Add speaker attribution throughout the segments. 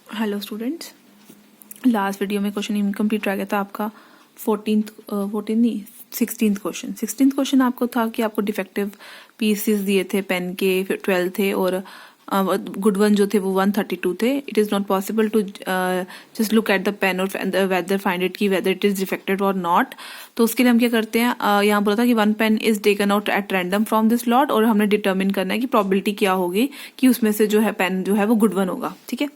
Speaker 1: Hello students, last video में question incomplete रह गया था आपका 16th क्वेश्चन आपको था कि आपको डिफेक्टिव पीसेस दिए थे पेन के, फिर 12 थे और गुड वन जो थे वो 132 थे. It is not possible to just look at the pen और वेदर फाइंड इट की whether it is defected or not. तो उसके लिए हम क्या करते हैं, यहाँ बोला था कि one pen is taken out at random from this lot और हमने डिटर्मिन करना है कि प्रोबेबिलिटी क्या होगी कि उसमें से जो है पेन जो है वो गुड वन होगा. ठीक है,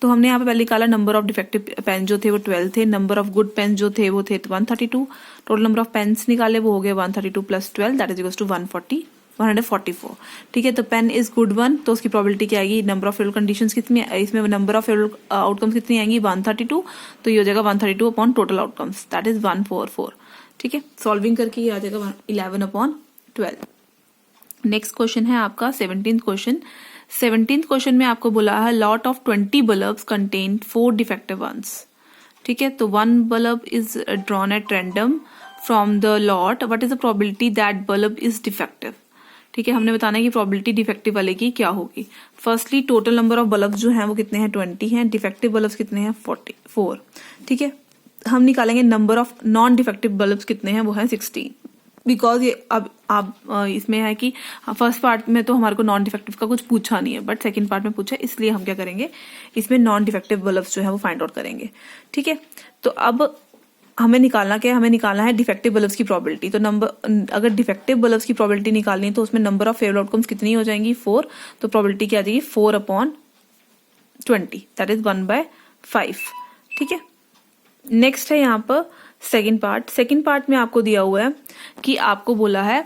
Speaker 1: तो हमने यहाँ पे पहले निकाला नंबर ऑफ डिफेक्टिव पेन जो थे वो 12 थे, नंबर ऑफ गुड पेन जो थे वो थे 132. टोटल नंबर ऑफ पेन्स निकाले वो हो गए 132 plus 12 that is equals to 144. ठीक है, तो पेन इज गुड वन, तो उसकी प्रोबेबिलिटी क्या आएगी, नंबर ऑफ फेवरेबल कंडीशंस कितनी, इसमें नंबर ऑफ फेवरेबल आउटकम्स कितनी आएंगी 132, तो ये हो जाएगा 132 upon total outcomes that is 144. ठीक है, सॉल्विंग करके ये आ जाएगा 11 अपॉन 12. नेक्स्ट क्वेश्चन है आपका 17th क्वेश्चन. 17th क्वेश्चन में आपको बोला है lot of 20 bulbs contain 4 defective ones. ठीक है, तो 1 bulb is drawn at random from the lot. What is the probability that bulb is defective. ठीक है, हमने बताना है कि प्रोबेबिलिटी डिफेक्टिव वाले की क्या होगी. Firstly total number of bulb जो हैं वो कितने हैं 20 हैं, डिफेक्टिव बल्ब्स कितने हैं 44. ठीक है, हम निकालेंगे number of non defective bulbs कितने हैं, वो हैं 16. बिकॉज ये अब आप इसमें है कि फर्स्ट पार्ट में तो हमारे को नॉन डिफेक्टिव का कुछ पूछा नहीं है, बट सेकंड पार्ट में पूछा है, इसलिए हम क्या करेंगे इसमें नॉन डिफेक्टिव बल्ब्स जो है वो फाइंड आउट करेंगे. ठीक है, तो अब हमें निकालना क्या है, हमें निकालना है डिफेक्टिव बल्ब्स की प्रोबेबिलिटी. तो नंबर अगर डिफेक्टिव बल्ब्स की प्रोबेबिलिटी निकालनी है तो उसमें नंबर ऑफ फेवरेबल आउटकम्स कितनी हो जाएंगी 4. तो प्रोबेबिलिटी क्या आ जाएगी 4 अपॉन 20 दैट इज 1/5. ठीक है, नेक्स्ट है यहाँ पर सेकेंड पार्ट में आपको दिया हुआ है कि आपको बोला है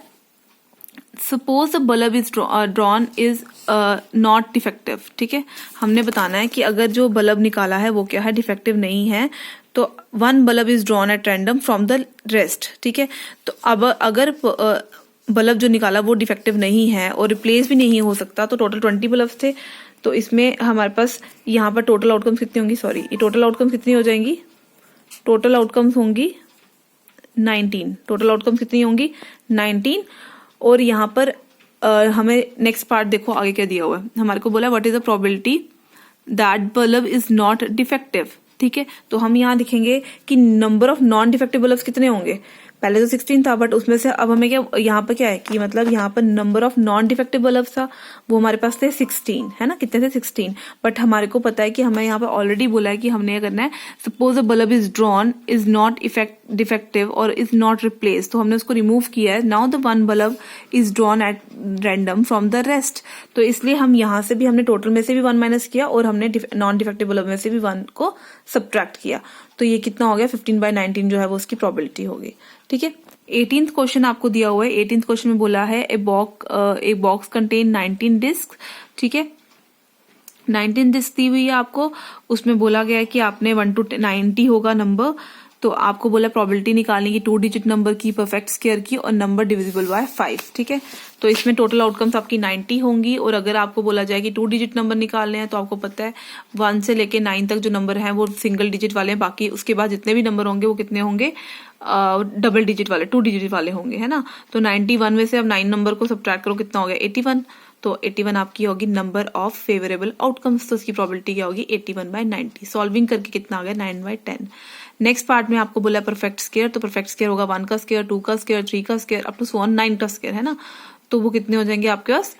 Speaker 1: suppose the bulb is drawn is not defective. ठीक है, हमने बताना है कि अगर जो बल्ब निकाला है वो क्या है डिफेक्टिव नहीं है, तो 1 bulb is drawn at random from the rest. ठीक है, तो अब अगर बल्ब जो निकाला वो डिफेक्टिव नहीं है और रिप्लेस भी नहीं हो सकता, तो टोटल 20 बल्ब थे. तो इसमें हमारे पास यहाँ पर टोटल आउटकम्स कितनी होंगी, ये टोटल आउटकम्स कितनी हो जाएंगी, टोटल आउटकम्स होंगी 19. टोटल आउटकम्स कितनी होंगी 19. और यहाँ पर हमें नेक्स्ट पार्ट देखो आगे क्या दिया हुआ है, हमारे को बोला what is the probability that bulb is not defective. ठीक है, तो हम यहाँ लिखेंगे कि number of non defective bulbs कितने होंगे. पहले तो 16 था, बट उसमें से अब हमें क्या यहाँ पर क्या है कि मतलब यहाँ पर number of non defective bulbs था वो हमारे पास थे 16 है ना, कितने थे 16. बट हमारे को पता है कि हमें यहाँ पर ऑलरेडी बोला है कि हमने ये करना है suppose the bulb is drawn is not defective और इज नॉट रिप्लेस, तो हमने उसको रिमूव किया है. Now the 1 bulb is drawn at random from the rest, तो इसलिए हम यहाँ से भी हमने टोटल में से भी 1 माइनस किया और हमने नॉन डिफेक्टिव बल्ब में से भी 1 को सब्ट्रैक्ट किया. तो ये कितना हो गया 15/19 जो है वो उसकी प्रोबेबिलिटी होगी. ठीक है, 18th क्वेश्चन आपको दिया हुआ है. 18th क्वेश्चन में बोला है ए बॉक्स कंटेन 19 डिस्क. ठीक है, 19 डिस्क दी हुई है आपको, उसमें बोला गया है कि आपने 1 to 90 होगा नंबर. तो आपको बोला प्रोबेबिलिटी निकालने की 2 डिजिट नंबर की, परफेक्ट स्क्वायर की और नंबर डिविजिबल बाय 5. ठीक है, तो इसमें टोटल आउटकम्स आपकी 90 होंगी. और अगर आपको बोला जाए कि 2 डिजिट नंबर निकालने हैं तो आपको पता है 1 से लेके 9 तक जो नंबर हैं वो सिंगल डिजिट वाले हैं, बाकी उसके बाद जितने भी नंबर होंगे वो कितने होंगे डबल डिजिट वाले 2 डिजिट वाले होंगे, है ना. तो 91 में से अब 9 नंबर को सब्ट्रैक्ट करो, कितना हो गया 81. तो 81 आपकी होगी नंबर ऑफ फेवरेबल आउटकम्स, तो इसकी प्रोबेबिलिटी क्या होगी 81/90. सॉल्विंग करके कितना आ गया 9/10. नेक्स्ट पार्ट में आपको बोला परफेक्ट स्क्वायर, तो परफेक्ट स्क्वायर होगा 1 का स्क्वायर, 2 का स्क्वायर, 3 का स्क्वायर अप टू 9 का स्क्वायर, है ना. तो वो कितने हो जाएंगे आपके पास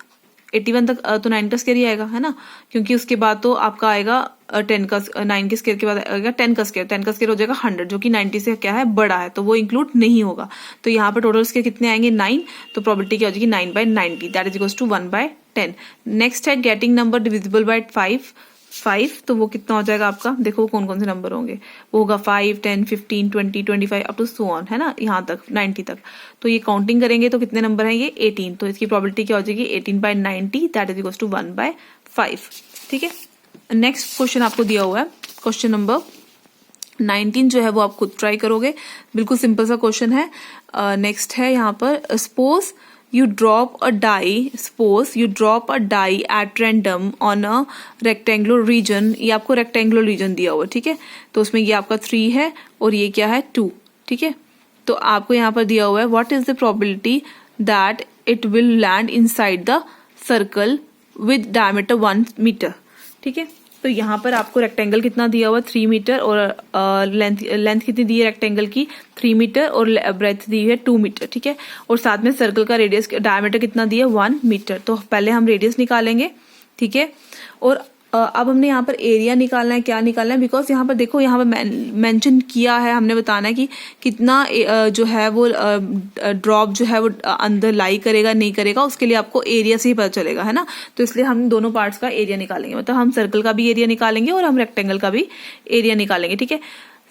Speaker 1: 81 तक, तो 9 का स्क्वायर ही आएगा, है ना, क्योंकि उसके बाद तो आपका आएगा 10 का 9 के स्क्वायर के बाद आएगा 10 का स्क्वायर. 10 का स्क्वायर हो जाएगा 100 जो कि 90 से क्या है बड़ा है, तो वो इंक्लूड नहीं होगा. तो यहाँ पर टोटल स्क्वायर कितने आएंगे 9, तो प्रोबेबिलिटी क्या हो जाएगी 9/90 that is equals to 1/10. Next है गेटिंग नंबर डिविजिबल बाय 5. तो वो कितना हो जाएगा आपका, देखो कौन कौन से नंबर होंगे, वो होगा 5, 10, 15, 20, 25 अप टू सो ऑन, है ना, यहाँ तक 90 तक. तो ये काउंटिंग करेंगे तो कितने नंबर हैं ये 18. तो इसकी प्रोबेबिलिटी क्या हो जाएगी 18/90 दैट इज इक्वल्स टू 1/5. ठीक है, नेक्स्ट क्वेश्चन आपको दिया हुआ है क्वेश्चन नंबर 19 जो है वो आप खुद ट्राई करोगे, बिल्कुल सिंपल सा क्वेश्चन है. नेक्स्ट है यहाँ पर suppose you drop a die at random on a rectangular region. ये आपको rectangular region दिया हुआ है. ठीक है, तो उसमें ये आपका 3 है और ये क्या है 2. ठीक है, तो आपको यहाँ पर दिया हुआ है what is the probability that it will land inside the circle with diameter 1 meter. ठीक है। तो यहाँ पर आपको रेक्टेंगल कितना दिया हुआ 3 मीटर और लेंथ कितनी दी है रेक्टेंगल की 3 मीटर और ब्रेथ दी है 2 मीटर, ठीक है। और साथ में सर्कल का रेडियस डायमीटर कितना दिया 1 मीटर। तो पहले हम रेडियस निकालेंगे, ठीक है। और अब हमने यहाँ पर एरिया निकालना है। क्या निकालना है, बिकॉज यहाँ पर देखो, यहाँ पर मेंशन किया है, हमने बताना है कि कितना जो है वो ड्रॉप जो है वो अंदर लाई करेगा नहीं करेगा, उसके लिए आपको एरिया से ही पता चलेगा, है ना। तो इसलिए हम दोनों पार्ट्स का एरिया निकालेंगे, मतलब हम सर्कल का भी एरिया निकालेंगे और हम रेक्टेंगल का भी एरिया निकालेंगे, ठीक है।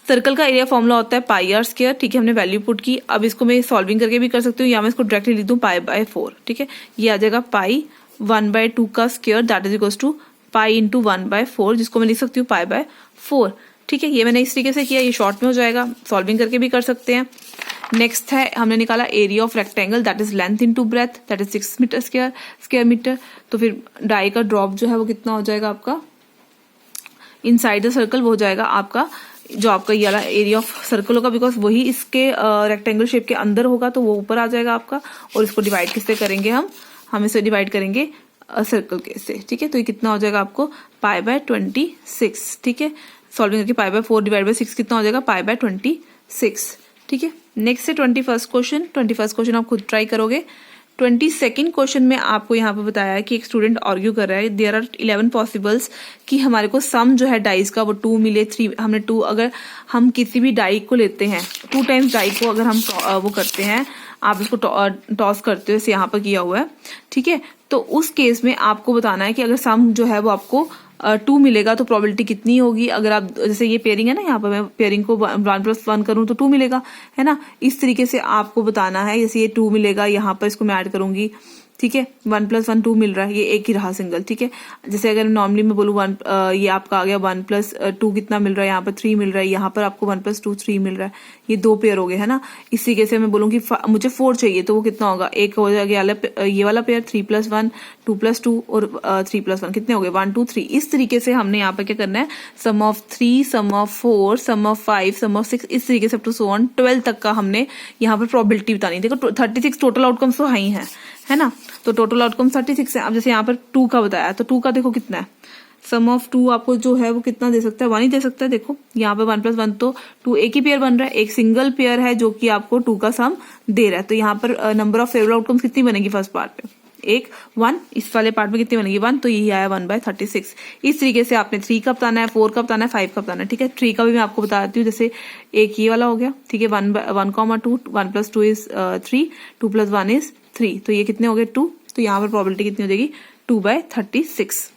Speaker 1: सर्कल का एरिया फॉर्मूला होता है पाई आर स्क्वायर, ठीक है। हमने वैल्यू पुट की। अब इसको मैं सॉल्विंग करके भी कर सकती हूँ या मैं इसको डायरेक्टली लिख दूँ पाई/4, ठीक है। ये आ जाएगा पाई 1/2 का square that is equals to pi into 1/4, जिसको मैं लिख सकती हूँ पाई/4, ठीक है। ये मैंने इस तरीके से किया, ये शॉर्ट में हो जाएगा, सॉल्विंग करके भी कर सकते हैं। नेक्स्ट है, हमने निकाला area of rectangle that is length into breadth that is 6 metre square metre. तो फिर डाई का ड्रॉप जो है वो कितना हो जाएगा आपका इनसाइड द सर्कल, वो हो जाएगा आपका जो आपका ये वाला एरिया ऑफ सर्कल होगा, बिकॉज वही इसके रेक्टेंगल शेप के अंदर होगा, तो वो ऊपर आ जाएगा आपका। और इसको डिवाइड किससे करेंगे, हम इसे डिवाइड करेंगे सर्कल के से, ठीक है। तो ये कितना हो जाएगा आपको पाई/26, ठीक है। सॉल्विंग करके पाई/4 डिवाइड बाय 6 कितना हो जाएगा पाई/26, ठीक है। नेक्स्ट है 21st क्वेश्चन। 21st क्वेश्चन आप खुद ट्राई करोगे। 22nd क्वेश्चन में आपको यहाँ पे बताया है कि एक स्टूडेंट आर्ग्यू कर रहा है, देयर आर 11 पॉसिबल्स कि हमारे को सम जो है डाइस का वो 2 मिले 3, हमने 2, अगर हम किसी भी डाई को लेते हैं 2 टाइम्स डाई को अगर हम वो करते हैं, आप इसको टॉस करते हो, जैसे यहाँ पर किया हुआ है, ठीक है। तो उस केस में आपको बताना है कि अगर सम जो है वो आपको 2 मिलेगा तो प्रोबेबिलिटी कितनी होगी। अगर आप जैसे ये पेयरिंग है ना, यहाँ पर मैं पेयरिंग को 1+1 करूँ तो 2 मिलेगा, है ना। इस तरीके से आपको बताना है। जैसे ये 2 मिलेगा, यहाँ पर इसको मैं ऐड करूंगी, ठीक है। 1+1 2 मिल रहा है, ये एक ही रहा सिंगल, ठीक है। जैसे अगर नॉर्मली मैं बोलूँ ये आपका आ गया 1+2 कितना मिल रहा है, यहाँ पर 3 मिल रहा है, यहाँ पर आपको 1+2 3 मिल रहा है, ये 2 पेयर हो गए, है ना। इस तरीके से मैं बोलूँ कि मुझे 4 चाहिए, तो वो कितना होगा, एक हो जाएगा ये वाला पेयर 3+1 2+2 और 3+1 कितने हो गए 1 2 3। इस तरीके से हमने यहाँ पर क्या करना है, sum of 3 sum of 4 sum of 5 sum of 6, इस तरीके से अप टू सो ऑन 12 तक का हमने यहाँ पर प्रोबेबिलिटी बतानी। देखो 36 टोटल आउटकम्स तो है ना। तो टोटल आउटकम 36 है। अब जैसे यहाँ पर 2 का बताया, तो 2 का देखो कितना है, सम ऑफ 2 आपको जो है वो कितना दे सकता है, 1 ही दे सकता है। देखो यहाँ पे 1+1 तो 2 एक ही पेयर बन रहा है, एक सिंगल पेयर है जो कि आपको 2 का सम दे रहा है। तो यहाँ पर नंबर ऑफ फेवरेबल आउटकम्स कितनी बनेगी फर्स्ट पार्ट पे, 1 इस वाले पार्ट में कितनी बनेगी 1, तो यही आया 1/36। इस तरीके से आपने 3 का बताना है, 4 का बताना है, 5 का बताना है, ठीक है। 3 का भी मैं आपको बता देती हूँ। जैसे एक ये वाला हो गया, ठीक है, 1,2 1+2 इज 3 2+1 इज 3, तो ये कितने हो गए 2। तो यहाँ पर प्रोबेबिलिटी कितनी हो जाएगी 2/36।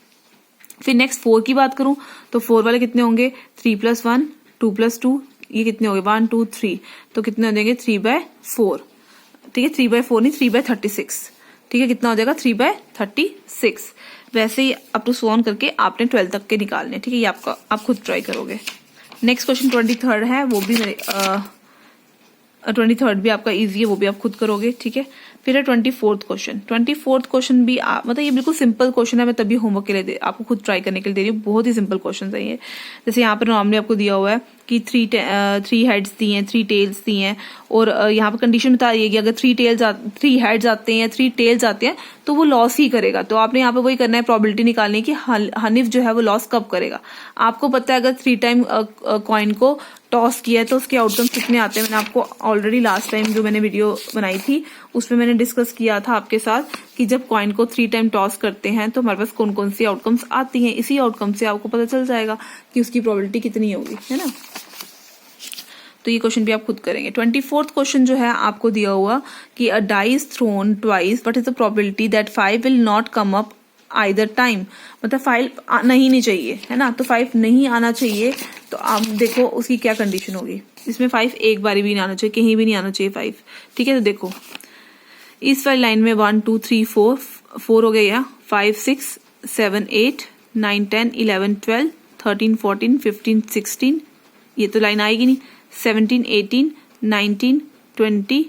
Speaker 1: फिर नेक्स्ट 4 की बात करूं तो 4 वाले कितने होंगे 3+1 2+2, ये कितने हो गए 1 2 3, तो कितने हो जाएंगे 3/4, ठीक है। 3/4 नहीं 3/36, ठीक है। कितना हो जाएगा 3/36। वैसे ही अप टू सो ऑन करके आपने 12 तक के निकालने, ठीक है। ये आप खुद ट्राई करोगे। नेक्स्ट क्वेश्चन 23rd है, वो भी मेरे 23rd भी आपका इजी है, वो भी आप खुद करोगे, ठीक है। फिर है 24th क्वेश्चन। 24th क्वेश्चन भी मतलब ये बिल्कुल सिंपल क्वेश्चन है, मैं तभी होमवर्क के लिए आपको खुद ट्राई करने के लिए दे रही हूँ। बहुत ही सिंपल क्वेश्चन है ये। जैसे यहाँ पर नॉर्मली आपको दिया हुआ है कि 3 हेड्स दी हैं 3 टेल्स दी हैं, और यहाँ पर कंडीशन बता रही है कि अगर 3 हेड्स आते हैं या 3 टेल्स आते हैं तो वो लॉस ही करेगा। तो आपने यहाँ पे वही करना है, प्रोबेबिलिटी निकालनी कि हनीफ जो है वो लॉस कब करेगा। आपको पता है अगर 3 टाइम कॉइन को टॉस किया है तो उसके आउटकम्स कितने आते हैं। मैंने आपको ऑलरेडी लास्ट टाइम जो मैंने वीडियो बनाई थी उसमें मैंने डिस्कस किया था आपके साथ कि जब कॉइन को 3 टाइम टॉस करते हैं तो हमारे पास कौन कौन सी आउटकम्स आती हैं। इसी आउटकम से आपको पता चल जाएगा कि उसकी प्रोबेबिलिटी कितनी होगी, है ना। तो ये क्वेश्चन भी आप खुद करेंगे। 24th क्वेश्चन जो है आपको दिया हुआ कि a die is thrown twice, what is the probability that 5 will not come up either time, मतलब 5 आना ही नहीं चाहिए, है ना। तो 5 नहीं आना चाहिए, तो आप देखो उसकी क्या कंडीशन होगी। इसमें 5 एक बारी भी नहीं आना चाहिए, कहीं भी नहीं आना चाहिए 5, ठीक है। तो देखो इस वाली लाइन में 1 2 3 4 हो गया, 5 6 7 8 9 10 11 12 13 14 15 16, ये तो लाइन आएगी नहीं, 17 18 19 20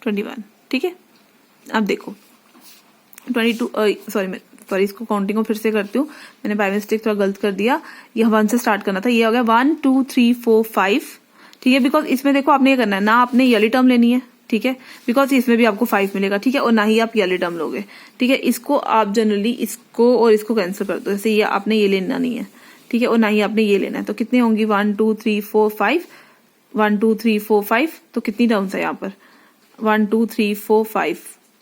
Speaker 1: 21, ठीक है। अब देखो 22 सॉरी इसको काउंटिंग को फिर से करती हूँ, मैंने बाय मिस्टेक थोड़ा गलत कर दिया। यह 1 से स्टार्ट करना था, ये हो गया 1 2 3 4 5, ठीक है। बिकॉज इसमें देखो आपने ये करना है ना, आपने ये वाली टर्म लेनी है, ठीक है, बिकॉज इसमें भी आपको 5 मिलेगा, ठीक है, और ना ही आप ये टर्म लोगे, ठीक है। इसको आप जनरली इसको और इसको कैंसिल कर दो, जैसे ये आपने ये लेना नहीं है, ठीक है, और ना ही आपने ये लेना है, तो कितने होंगी 1 2 3 4 5, 1 2 3 4 5, तो कितनी टर्म्स है यहाँ पर 1 2 3 4 5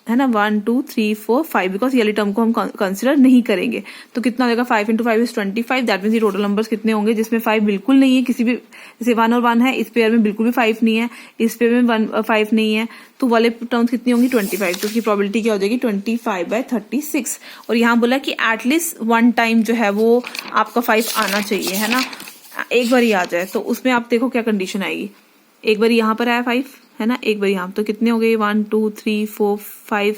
Speaker 1: है ना, 1 2 3 4 5, बिकॉज ये टर्म को हम कंसिडर नहीं करेंगे। तो कितना हो जाएगा 5 × 5 इज 25, दैट मीन्स ये टोटल नंबर्स कितने होंगे जिसमें 5 बिल्कुल नहीं है, किसी भी, जैसे 1 और 1 है, इस पेयर में बिल्कुल भी 5 नहीं है, इस पेयर में 5 नहीं है, तो वाले टर्म्स कितनी होंगी 25, तो उसकी प्रोबेबिलिटी क्या हो जाएगी 25/36। और यहाँ बोला कि एटलीस्ट 1 टाइम जो है वो आपका 5 आना चाहिए, है ना, एक बार ही आ जाए, तो उसमें आप देखो क्या कंडीशन आएगी, एक बार यहाँ पर आया 5 है ना, एक बार यहाँ, तो कितने हो गए 1 2 3 4 5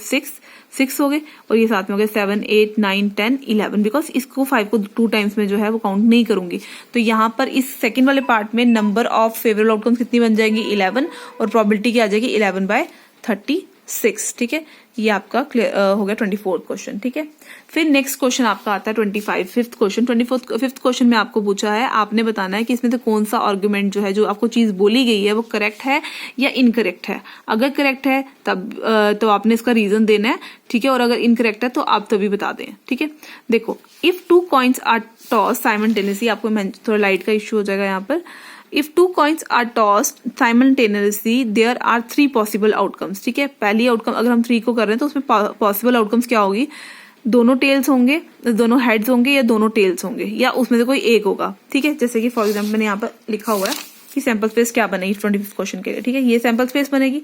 Speaker 1: 6 हो गए, और ये साथ में हो गए 7 8 9 10 11, बिकॉज इसको 5 को 2 टाइम्स में जो है वो काउंट नहीं करूंगी। तो यहाँ पर इस सेकंड वाले पार्ट में नंबर ऑफ फेवरेबल आउटकम्स कितनी बन जाएंगी 11, और प्रोबेबिलिटी क्या आ जाएगी 11/36, ठीक है। ये आपका हो गया 24th क्वेश्चन, ठीक है। फिर नेक्स्ट क्वेश्चन आपका आता है 5th क्वेश्चन। 5th क्वेश्चन में आपको पूछा है, आपने बताना है कि इसमें से कौन सा आर्गुमेंट जो है, जो आपको चीज बोली गई है, वो करेक्ट है या इनकरेक्ट है। अगर करेक्ट है तब तो आपने इसका रीजन देना है, ठीक है, और अगर इनकरेक्ट है तो आप तभी बता दें, ठीक है। देखो, if 2 coins are toss simultaneously, आपको थोड़ा लाइट का इश्यू हो जाएगा यहाँ पर। If 2 coins are tossed simultaneously, there are 3 possible outcomes, ठीक है। पहली आउटकम अगर हम 3 को कर रहे हैं तो उसमें पॉसिबल आउटकम्स क्या होगी, दोनों टेल्स होंगे, दोनों हेड्स होंगे, या दोनों टेल्स होंगे, या उसमें से कोई एक होगा, ठीक है। जैसे कि फॉर एग्जाम्पल मैंने यहाँ पर लिखा हुआ है कि सैंपल स्पेस क्या बनेगी 25th क्वेश्चन के लिए, ठीक है, ये सैंपल स्पेस बनेगी।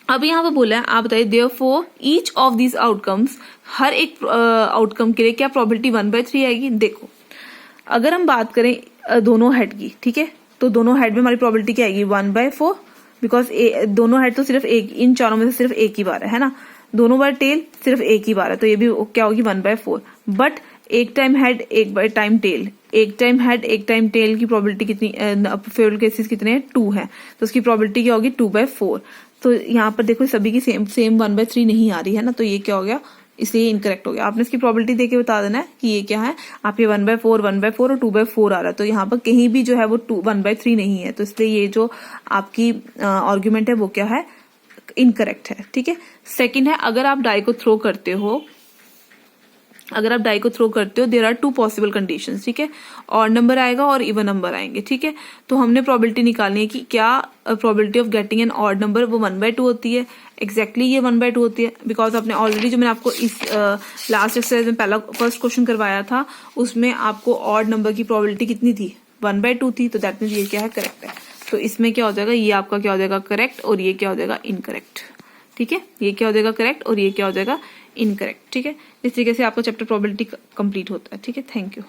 Speaker 1: अब यहाँ पर बोला है, आप बताइए therefore each of these outcomes, हर एक आउटकम के लिए क्या प्रोबेबिलिटी 1/3 आएगी। देखो, अगर हम बात करें दोनों हेड की, ठीक है, तो दोनों हेड में हमारी प्रोबेबिलिटी क्या आएगी 1/4, बिकॉज दोनों हेड तो सिर्फ एक, इन चारों में से सिर्फ एक ही बार है ना, दोनों बार टेल सिर्फ एक ही बार है, तो ये भी क्या होगी 1/4। बट एक टाइम हेड एक टाइम टेल, एक टाइम हेड एक टाइम टेल की प्रोबेबिलिटी कितनी, फेवरेबल केसेस कितने हैं 2 है, तो उसकी प्रोबेबिलिटी क्या होगी 2/4। तो यहाँ पर देखो सभी की सेम 1/3 नहीं आ रही है ना, तो ये क्या हो गया, इसलिए इनकरेक्ट हो गया। आपने इसकी प्रोबेबिलिटी देके बता देना है कि ये क्या है, आप ये 1/4 1/4 और 2/4 आ रहा है, तो यहाँ पर कहीं भी जो है वो 1/3 नहीं है, तो इसलिए ये जो आपकी आर्ग्यूमेंट है वो क्या है, इनकरेक्ट है, ठीक है। सेकंड है, अगर आप डाई को थ्रो करते हो, देयर आर 2 पॉसिबल कंडीशंस, ठीक है, ऑड नंबर आएगा और इवन नंबर आएंगे, ठीक है। तो हमने प्रोबेबिलिटी निकालनी है कि क्या probability of getting an odd number वो 1/2 होती है, एग्जैक्टली ये 1/2 होती है, बिकॉज आपने ऑलरेडी जो मैंने आपको इस लास्ट एक्सरसाइज में फर्स्ट क्वेश्चन करवाया था, उसमें आपको ऑड नंबर की प्रोबेबिलिटी कितनी थी 1/2 थी, तो दैट मीन्स ये क्या है, करेक्ट है। तो इसमें क्या हो जाएगा, ये आपका क्या हो जाएगा करेक्ट, और ये क्या हो जाएगा इनकरेक्ट, ठीक है, ये क्या हो जाएगा करेक्ट और ये क्या हो जाएगा इनकरेक्ट, ठीक है। इस तरीके से आपका चैप्टर प्रोबेबिलिटी कंप्लीट होता है, ठीक है। Thank you.